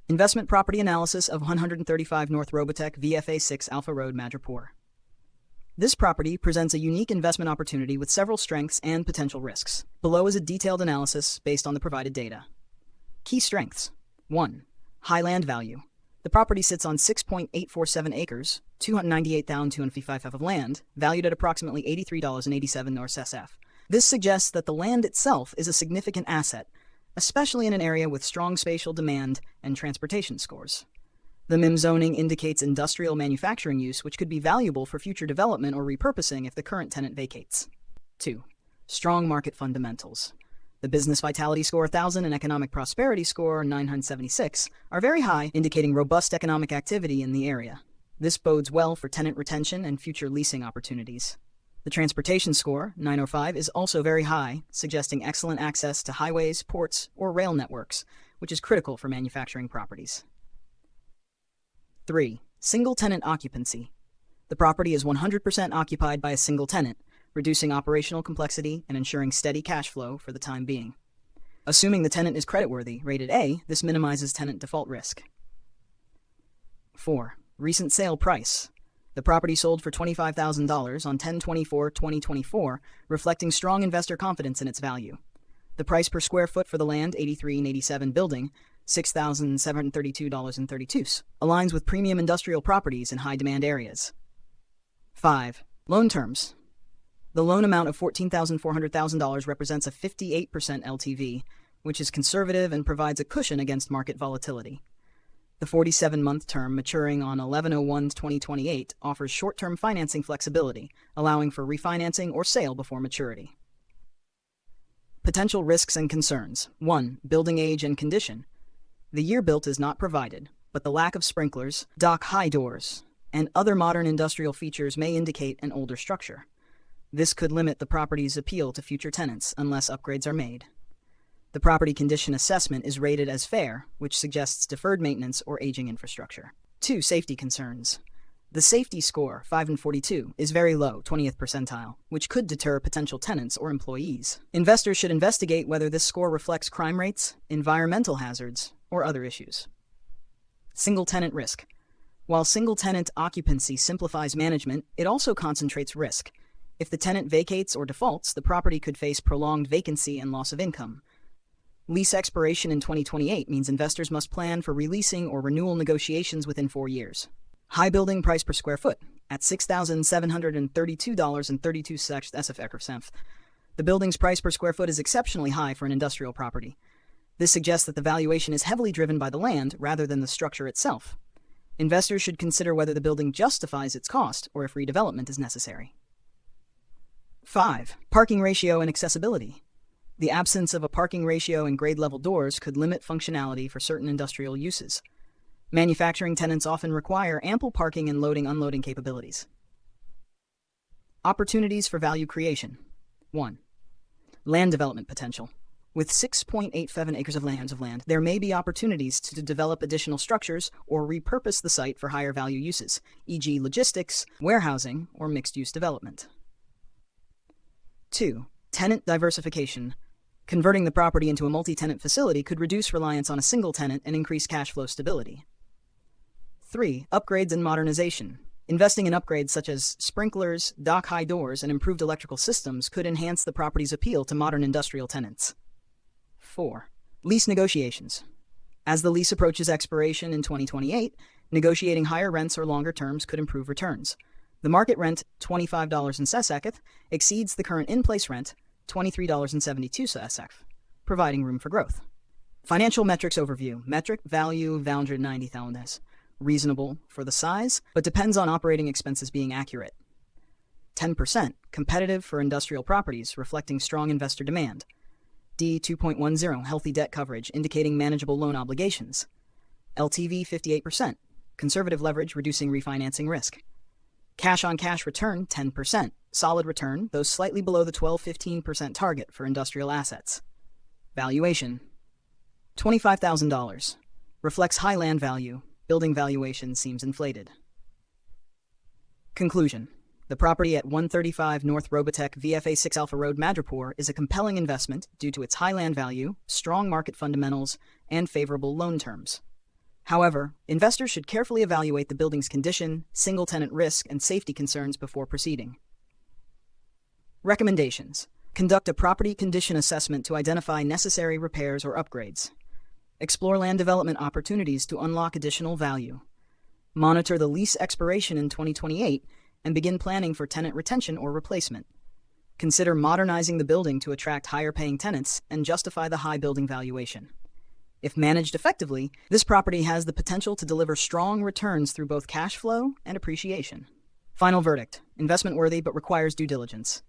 Investment property analysis of 135 North Robotech VFA 6 Alpha Road, Madripoor. This property presents a unique investment opportunity with several strengths and potential risks. Below is a detailed analysis based on the provided data. Key strengths. 1. High land value. The property sits on 6.847 acres, 298,255 of land, valued at approximately $83.87 North SF. This suggests that the land itself is a significant asset, especially in an area with strong spatial demand and transportation scores. The MIM zoning indicates industrial manufacturing use, which could be valuable for future development or repurposing if the current tenant vacates. 2. Strong market fundamentals. The Business Vitality Score 1000 and Economic Prosperity Score 976 are very high, indicating robust economic activity in the area. This bodes well for tenant retention and future leasing opportunities. The Transportation Score 905 is also very high, suggesting excellent access to highways, ports, or rail networks, which is critical for manufacturing properties. 3. Single tenant occupancy. The property is 100% occupied by a single tenant, reducing operational complexity and ensuring steady cash flow for the time being. Assuming the tenant is creditworthy, rated A, this minimizes tenant default risk. 4. Recent sale price. The property sold for $25,000 on 10/24/2024, reflecting strong investor confidence in its value. The price per square foot for the land, 83 and 87 building, $6,732.32, aligns with premium industrial properties in high-demand areas. 5. Loan terms. The loan amount of $14,400 represents a 58% LTV, which is conservative and provides a cushion against market volatility. The 47-month term maturing on 11/01/2028 offers short-term financing flexibility, allowing for refinancing or sale before maturity. Potential risks and concerns. 1. Building age and condition. The year built is not provided, but the lack of sprinklers, dock-high doors, and other modern industrial features may indicate an older structure. This could limit the property's appeal to future tenants unless upgrades are made. The property condition assessment is rated as fair, which suggests deferred maintenance or aging infrastructure. 2. Safety concerns. The safety score, 5 and 42, is very low, 20th percentile, which could deter potential tenants or employees. Investors should investigate whether this score reflects crime rates, environmental hazards, or other issues. Single tenant risk. While single tenant occupancy simplifies management, it also concentrates risk. If the tenant vacates or defaults, the property could face prolonged vacancy and loss of income. Lease expiration in 2028 means investors must plan for releasing or renewal negotiations within 4 years. High building price per square foot at $6,732.32 SF. The building's price per square foot is exceptionally high for an industrial property. This suggests that the valuation is heavily driven by the land rather than the structure itself. Investors should consider whether the building justifies its cost or if redevelopment is necessary. 5. Parking ratio and accessibility. The absence of a parking ratio and grade-level doors could limit functionality for certain industrial uses. Manufacturing tenants often require ample parking and loading-unloading capabilities. Opportunities for value creation. 1. Land development potential. With 6.87 acres of land, there may be opportunities to develop additional structures or repurpose the site for higher value uses, e.g. logistics, warehousing, or mixed-use development. 2. Tenant diversification. Converting the property into a multi-tenant facility could reduce reliance on a single tenant and increase cash flow stability. 3. Upgrades and modernization. Investing in upgrades such as sprinklers, dock-high doors, and improved electrical systems could enhance the property's appeal to modern industrial tenants. 4. Lease negotiations. As the lease approaches expiration in 2028, negotiating higher rents or longer terms could improve returns. The market rent, $25 in SESEC, exceeds the current in-place rent, $23.72 SESEC, providing room for growth. Financial metrics overview. Metric value 190,000. Reasonable for the size, but depends on operating expenses being accurate. 10%. Competitive for industrial properties, reflecting strong investor demand. D 2.10. Healthy debt coverage, indicating manageable loan obligations. LTV 58%. Conservative leverage, reducing refinancing risk. Cash-on-cash return 10%. Solid return, though slightly below the 12-15% target for industrial assets. Valuation. $25,000. Reflects high land value. Building valuation seems inflated. Conclusion. The property at 135 North Robotech VFA 6 Alpha Road, Madripoor is a compelling investment due to its high land value, strong market fundamentals, and favorable loan terms. However, investors should carefully evaluate the building's condition, single-tenant risk, and safety concerns before proceeding. Recommendations: conduct a property condition assessment to identify necessary repairs or upgrades. Explore land development opportunities to unlock additional value. Monitor the lease expiration in 2028 and begin planning for tenant retention or replacement. Consider modernizing the building to attract higher-paying tenants and justify the high building valuation. If managed effectively, this property has the potential to deliver strong returns through both cash flow and appreciation. Final verdict: investment worthy but requires due diligence.